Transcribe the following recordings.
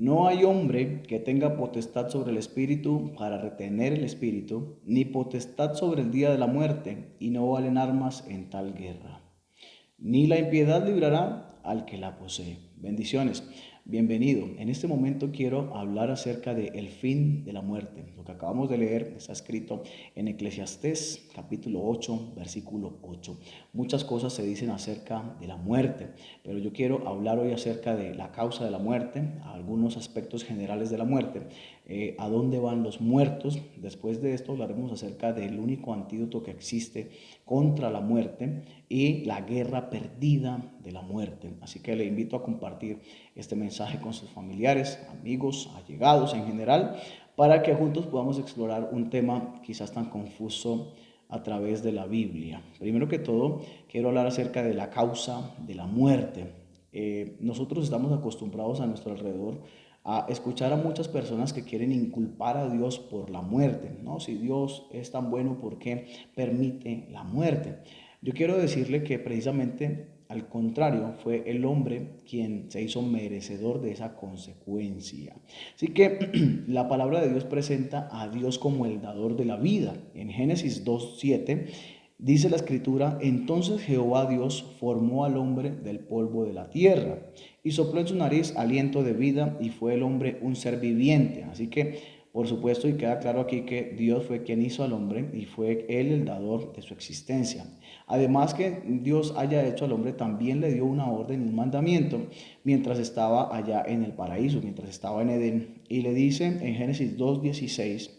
No hay hombre que tenga potestad sobre el espíritu para retener el espíritu, ni potestad sobre el día de la muerte, y no valen armas en tal guerra. Ni la impiedad librará al que la posee. Bendiciones. Bienvenido. En este momento quiero hablar acerca del fin de la muerte. Lo que acabamos de leer está escrito en Eclesiastés capítulo 8, versículo 8. Muchas cosas se dicen acerca de la muerte, pero yo quiero hablar hoy acerca de la causa de la muerte, algunos aspectos generales de la muerte, a dónde van los muertos. Después de esto hablaremos acerca del único antídoto que existe contra la muerte y la guerra perdida de la muerte. Así que le invito a compartir este mensaje con sus familiares, amigos, allegados en general, para que juntos podamos explorar un tema quizás tan confuso a través de la Biblia. Primero que todo, quiero hablar acerca de la causa de la muerte. Nosotros estamos acostumbrados a nuestro alrededor a escuchar a muchas personas que quieren inculpar a Dios por la muerte, ¿no? Si Dios es tan bueno, ¿por qué permite la muerte? Yo quiero decirle que precisamente al contrario, fue el hombre quien se hizo merecedor de esa consecuencia. Así que la palabra de Dios presenta a Dios como el dador de la vida. En Génesis 2:7 dice la escritura: entonces Jehová Dios formó al hombre del polvo de la tierra y sopló en su nariz aliento de vida, y fue el hombre un ser viviente. Así que por supuesto, y queda claro aquí que Dios fue quien hizo al hombre y fue él el dador de su existencia. Además que Dios haya hecho al hombre, también le dio una orden y un mandamiento mientras estaba allá en el paraíso, mientras estaba en Edén. Y le dice en Génesis 2:16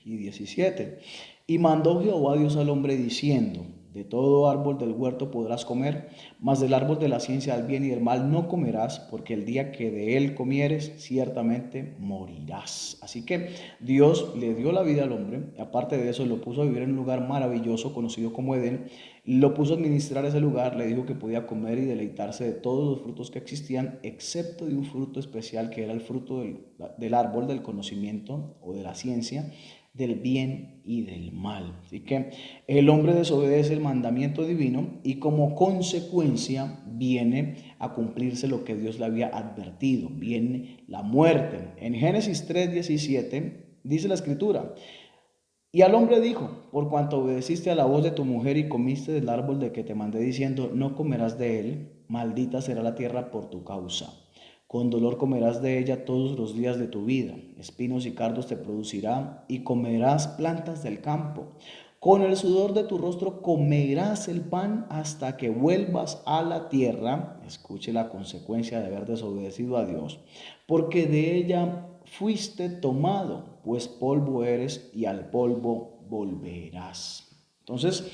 y 17: y mandó Jehová Dios al hombre diciendo: de todo árbol del huerto podrás comer, mas del árbol de la ciencia del bien y del mal no comerás, porque el día que de él comieres, ciertamente morirás. Así que Dios le dio la vida al hombre, aparte de eso lo puso a vivir en un lugar maravilloso conocido como Edén, lo puso a administrar ese lugar, le dijo que podía comer y deleitarse de todos los frutos que existían, excepto de un fruto especial que era el fruto del árbol del conocimiento o de la ciencia, del bien y del mal. Así que el hombre desobedece el mandamiento divino y como consecuencia viene a cumplirse lo que Dios le había advertido, viene la muerte. En Génesis 3:17 dice la escritura: y al hombre dijo: por cuanto obedeciste a la voz de tu mujer y comiste del árbol de que te mandé diciendo: no comerás de él, maldita será la tierra por tu causa. Con dolor comerás de ella todos los días de tu vida. Espinos y cardos te producirá, y comerás plantas del campo. Con el sudor de tu rostro comerás el pan hasta que vuelvas a la tierra. Escuche la consecuencia de haber desobedecido a Dios. Porque de ella fuiste tomado, pues polvo eres y al polvo volverás. Entonces,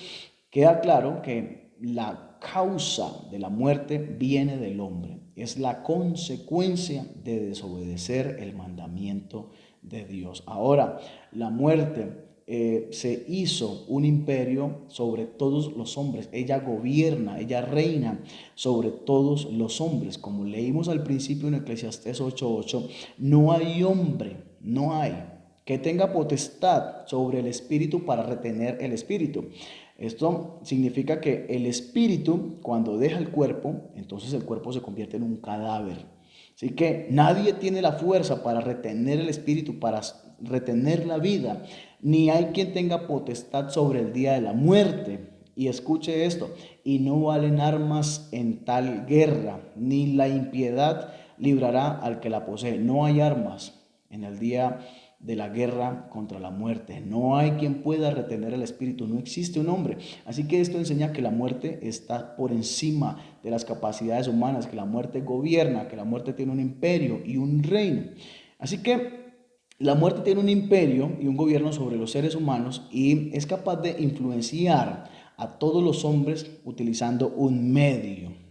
queda claro que la causa de la muerte viene del hombre. Es la consecuencia de desobedecer el mandamiento de Dios. Ahora, la muerte se hizo un imperio sobre todos los hombres. Ella gobierna, ella reina sobre todos los hombres. Como leímos al principio en Eclesiastés 8:8, no hay hombre, no hay que tenga potestad sobre el espíritu para retener el espíritu. Esto significa que el espíritu, cuando deja el cuerpo, entonces el cuerpo se convierte en un cadáver. Así que nadie tiene la fuerza para retener el espíritu, para retener la vida, ni hay quien tenga potestad sobre el día de la muerte. Y escuche esto: y no valen armas en tal guerra, ni la impiedad librará al que la posee. No hay armas en el día de la guerra contra la muerte. No hay quien pueda retener el espíritu, no existe un hombre. Así que esto enseña que la muerte está por encima de las capacidades humanas, que la muerte gobierna, que la muerte tiene un imperio y un reino. Así que la muerte tiene un imperio y un gobierno sobre los seres humanos y es capaz de influenciar a todos los hombres utilizando un medio.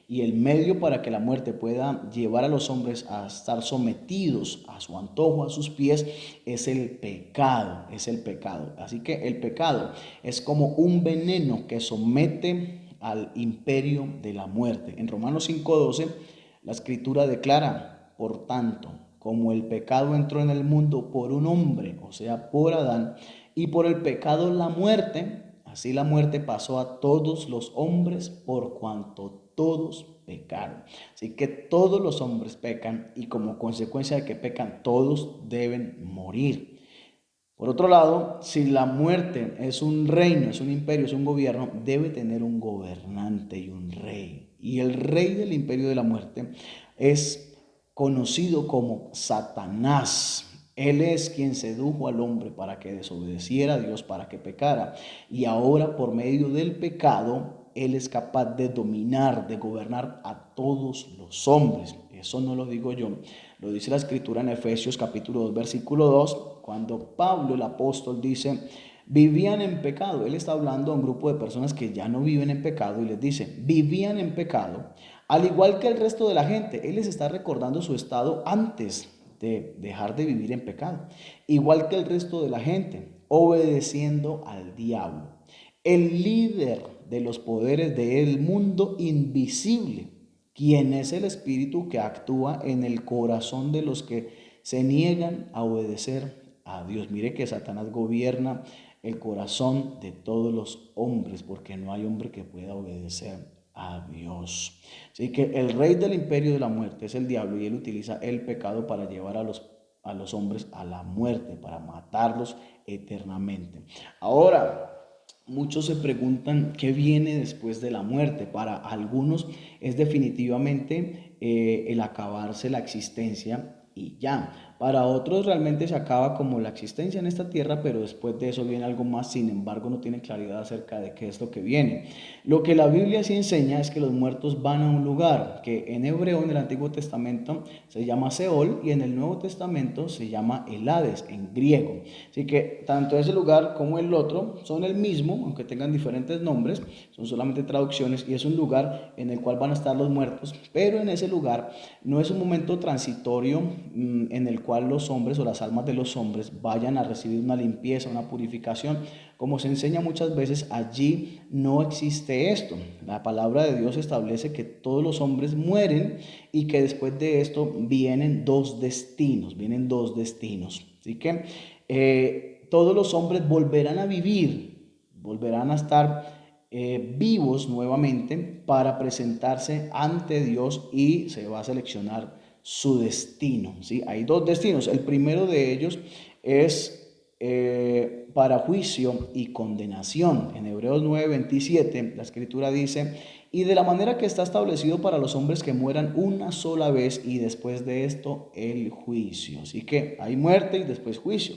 Y el medio para que la muerte pueda llevar a los hombres a estar sometidos a su antojo, a sus pies, es el pecado, es el pecado. Así que el pecado es como un veneno que somete al imperio de la muerte. En Romanos 5:12 la escritura declara: por tanto, como el pecado entró en el mundo por un hombre, o sea, por Adán, y por el pecado la muerte, así la muerte pasó a todos los hombres por cuanto todos pecaron. Así que todos los hombres pecan y como consecuencia de que pecan, todos deben morir. Por otro lado, si la muerte es un reino, es un imperio, es un gobierno, debe tener un gobernante y un rey. Y el rey del imperio de la muerte es conocido como Satanás. Él es quien sedujo al hombre para que desobedeciera a Dios, para que pecara. Y ahora por medio del pecado, Él es capaz de dominar, de gobernar a todos los hombres. Eso no lo digo yo, lo dice la escritura en Efesios capítulo 2, versículo 2, cuando Pablo el apóstol dice, vivían en pecado. Él está hablando a un grupo de personas que ya no viven en pecado y les dice, vivían en pecado, al igual que el resto de la gente. Él les está recordando su estado antes de dejar de vivir en pecado, igual que el resto de la gente, obedeciendo al diablo, el líder de los poderes del mundo invisible, quien es el espíritu que actúa en el corazón de los que se niegan a obedecer a Dios. Mire que Satanás gobierna el corazón de todos los hombres, porque no hay hombre que pueda obedecer a Dios. Así que el rey del imperio de la muerte es el diablo, y él utiliza el pecado para llevar a los hombres a la muerte, para matarlos eternamente. Ahora, muchos se preguntan qué viene después de la muerte. Para algunos es definitivamente el acabarse la existencia y ya. Para otros realmente se acaba como la existencia en esta tierra, pero después de eso viene algo más. Sin embargo, no tienen claridad acerca de qué es lo que viene. Lo que la Biblia sí enseña es que los muertos van a un lugar que en hebreo, en el Antiguo Testamento, se llama Seol, y en el Nuevo Testamento se llama el Hades, en griego. Así que tanto ese lugar como el otro son el mismo, aunque tengan diferentes nombres, son solamente traducciones, y es un lugar en el cual van a estar los muertos, pero en ese lugar no es un momento transitorio en el cual los hombres o las almas de los hombres vayan a recibir una limpieza, una purificación. Como se enseña muchas veces, allí no existe esto. La palabra de Dios establece que todos los hombres mueren y que después de esto vienen dos destinos. Así que todos los hombres volverán a vivir, volverán a estar vivos nuevamente para presentarse ante Dios, y se va a seleccionar su destino. ¿Sí? Hay dos destinos. El primero de ellos es para juicio y condenación. En Hebreos 9:27 la escritura dice, y de la manera que está establecido para los hombres que mueran una sola vez, y después de esto el juicio. Así que hay muerte y después juicio.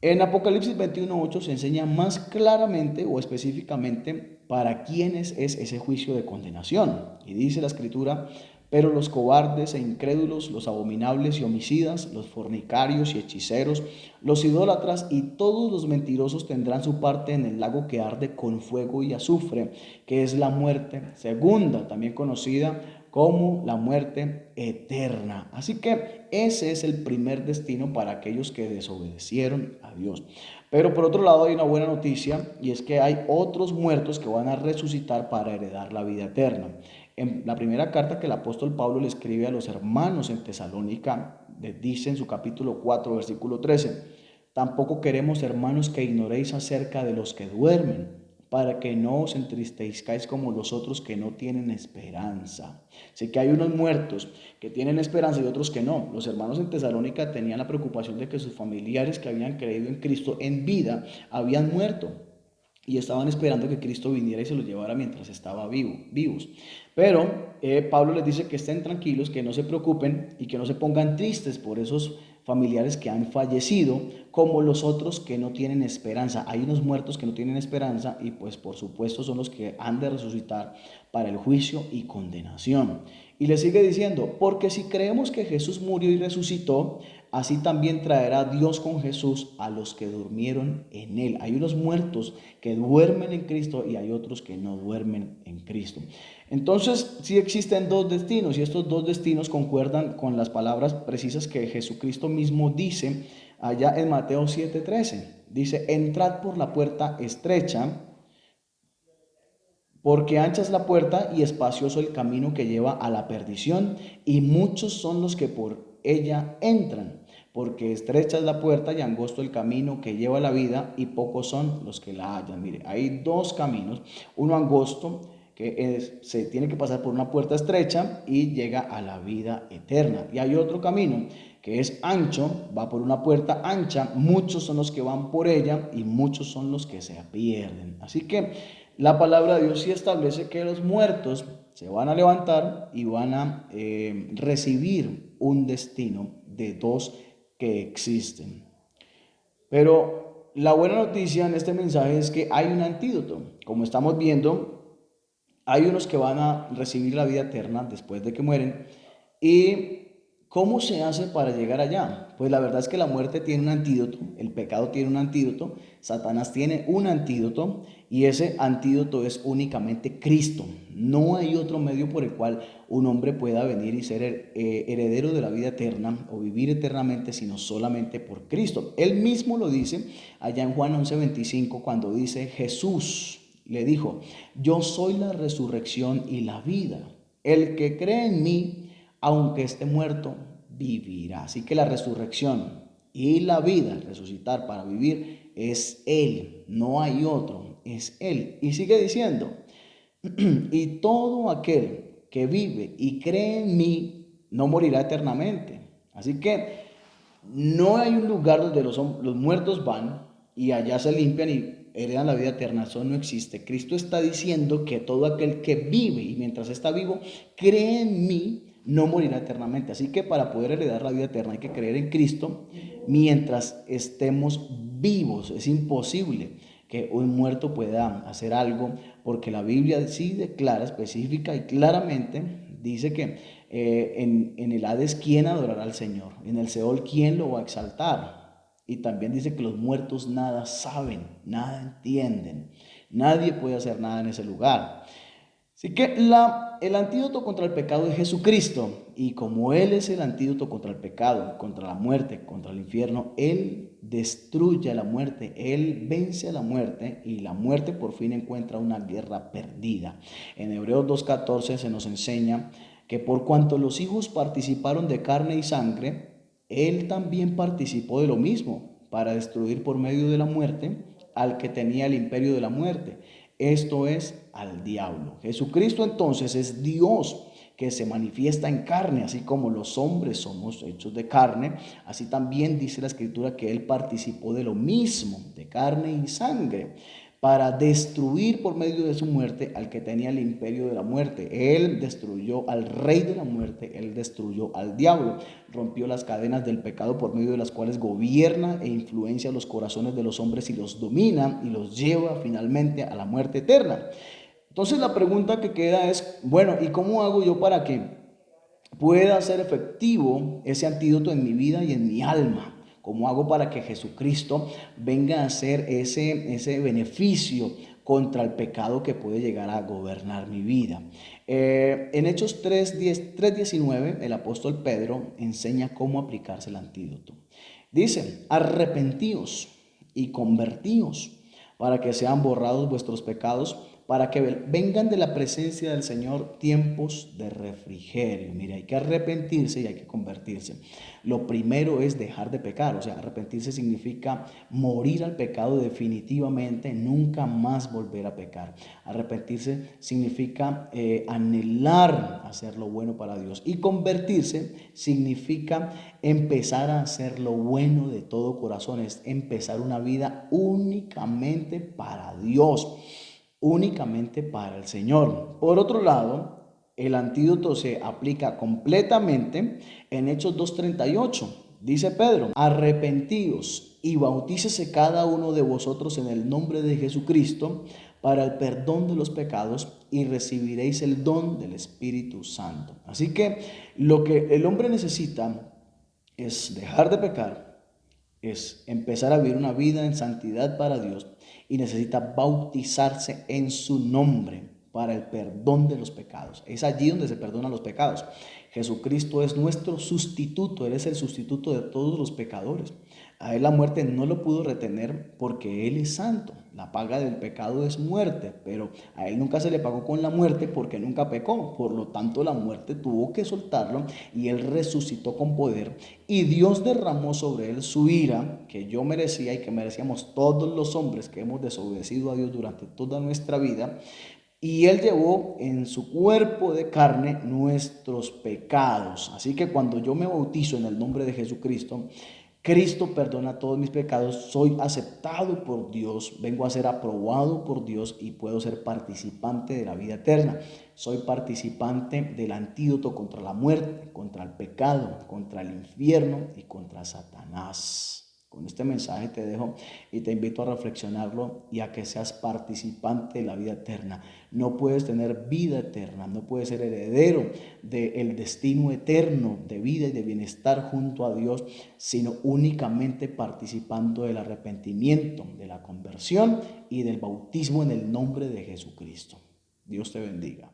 En Apocalipsis 21:8 se enseña más claramente o específicamente para quiénes es ese juicio de condenación. Y dice la escritura, pero los cobardes e incrédulos, los abominables y homicidas, los fornicarios y hechiceros, los idólatras y todos los mentirosos tendrán su parte en el lago que arde con fuego y azufre, que es la muerte segunda, también conocida como la muerte eterna. Así que ese es el primer destino para aquellos que desobedecieron a Dios. Pero por otro lado hay una buena noticia, y es que hay otros muertos que van a resucitar para heredar la vida eterna. En la primera carta que el apóstol Pablo le escribe a los hermanos en Tesalónica, les dice en su capítulo 4, versículo 13, tampoco queremos, hermanos, que ignoréis acerca de los que duermen, para que no os entristezcáis como los otros que no tienen esperanza. Sé que hay unos muertos que tienen esperanza y otros que no. Los hermanos en Tesalónica tenían la preocupación de que sus familiares que habían creído en Cristo en vida habían muerto, y estaban esperando que Cristo viniera y se los llevara mientras estaba vivos. Pero Pablo les dice que estén tranquilos, que no se preocupen y que no se pongan tristes por esos familiares que han fallecido, como los otros que no tienen esperanza. Hay unos muertos que no tienen esperanza, y pues por supuesto son los que han de resucitar para el juicio y condenación. Y le sigue diciendo, porque si creemos que Jesús murió y resucitó, así también traerá Dios con Jesús a los que durmieron en él. Hay unos muertos que duermen en Cristo y hay otros que no duermen en Cristo. Entonces, sí existen dos destinos, y estos dos destinos concuerdan con las palabras precisas que Jesucristo mismo dice allá en Mateo 7:13. Dice, entrad por la puerta estrecha, porque ancha es la puerta y espacioso el camino que lleva a la perdición, y muchos son los que por ella entran. Porque estrecha es la puerta y angosto el camino que lleva a la vida, y pocos son los que la hallan. Mire, hay dos caminos, uno angosto, se tiene que pasar por una puerta estrecha y llega a la vida eterna. Y hay otro camino que es ancho, va por una puerta ancha, muchos son los que van por ella y muchos son los que se pierden. Así que la palabra de Dios sí establece que los muertos se van a levantar y van a recibir un destino de dos que existen. Pero la buena noticia en este mensaje es que hay un antídoto. Como estamos viendo, hay unos que van a recibir la vida eterna después de que mueren. ¿Y cómo se hace para llegar allá? Pues la verdad es que la muerte tiene un antídoto, el pecado tiene un antídoto, Satanás tiene un antídoto y ese antídoto es únicamente Cristo. No hay otro medio por el cual un hombre pueda venir y ser heredero de la vida eterna o vivir eternamente, sino solamente por Cristo. Él mismo lo dice allá en Juan 11:25 cuando dice: Jesús le dijo: yo soy la resurrección y la vida. El que cree en mí, aunque esté muerto, vivirá. Así que la resurrección y la vida, resucitar para vivir, es Él, no hay otro, es Él. Y sigue diciendo: y todo aquel que vive y cree en mí no morirá eternamente. Así que no hay un lugar donde los muertos van y allá se limpian y heredan la vida eterna. Eso no existe. Cristo está diciendo que todo aquel que vive y mientras está vivo cree en mí no morirá eternamente. Así que para poder heredar la vida eterna hay que creer en Cristo mientras estemos vivos. Es imposible que un muerto pueda hacer algo, porque la Biblia sí declara específica y claramente, dice que en el Hades, ¿quién adorará al Señor? En el Seol, ¿quién lo va a exaltar? Y también dice que los muertos nada saben, nada entienden. Nadie puede hacer nada en ese lugar. Así que el antídoto contra el pecado es Jesucristo. Y como Él es el antídoto contra el pecado, contra la muerte, contra el infierno, Él destruye a la muerte, Él vence a la muerte y la muerte por fin encuentra una guerra perdida. En Hebreos 2:14 se nos enseña que por cuanto los hijos participaron de carne y sangre, Él también participó de lo mismo, para destruir por medio de la muerte al que tenía el imperio de la muerte, esto es, al diablo. Jesucristo entonces es Dios que se manifiesta en carne, así como los hombres somos hechos de carne, así también dice la Escritura que Él participó de lo mismo, de carne y sangre, para destruir por medio de su muerte al que tenía el imperio de la muerte. Él destruyó al rey de la muerte, Él destruyó al diablo, rompió las cadenas del pecado por medio de las cuales gobierna e influencia los corazones de los hombres y los domina y los lleva finalmente a la muerte eterna. Entonces la pregunta que queda es, bueno, ¿y cómo hago yo para que pueda ser efectivo ese antídoto en mi vida y en mi alma? ¿Cómo hago para que Jesucristo venga a ser ese beneficio contra el pecado que puede llegar a gobernar mi vida? En Hechos 3:19, el apóstol Pedro enseña cómo aplicarse el antídoto. Dice: arrepentíos y convertíos para que sean borrados vuestros pecados, para que vengan de la presencia del Señor tiempos de refrigerio. Mira, hay que arrepentirse y hay que convertirse. Lo primero es dejar de pecar, o sea, arrepentirse significa morir al pecado definitivamente, nunca más volver a pecar. Arrepentirse significa anhelar hacer lo bueno para Dios, y convertirse significa empezar a hacer lo bueno de todo corazón, es empezar una vida únicamente para Dios, únicamente para el Señor. Por otro lado, el antídoto se aplica completamente en Hechos 2:38. Dice Pedro: arrepentíos y bautícese cada uno de vosotros en el nombre de Jesucristo para el perdón de los pecados y recibiréis el don del Espíritu Santo. Así que lo que el hombre necesita es dejar de pecar, es empezar a vivir una vida en santidad para Dios, y necesita bautizarse en su nombre para el perdón de los pecados. Es allí donde se perdonan los pecados. Jesucristo es nuestro sustituto, Él es el sustituto de todos los pecadores. A Él la muerte no lo pudo retener porque Él es santo. La paga del pecado es muerte, pero a Él nunca se le pagó con la muerte porque nunca pecó. Por lo tanto, la muerte tuvo que soltarlo y Él resucitó con poder. Y Dios derramó sobre Él su ira, que yo merecía y que merecíamos todos los hombres que hemos desobedecido a Dios durante toda nuestra vida, y Él llevó en su cuerpo de carne nuestros pecados. Así que cuando yo me bautizo en el nombre de Jesucristo, Cristo perdona todos mis pecados, soy aceptado por Dios, vengo a ser aprobado por Dios y puedo ser participante de la vida eterna. Soy participante del antídoto contra la muerte, contra el pecado, contra el infierno y contra Satanás. Con este mensaje te dejo y te invito a reflexionarlo y a que seas participante de la vida eterna. No puedes tener vida eterna, no puedes ser heredero del destino eterno de vida y de bienestar junto a Dios, sino únicamente participando del arrepentimiento, de la conversión y del bautismo en el nombre de Jesucristo. Dios te bendiga.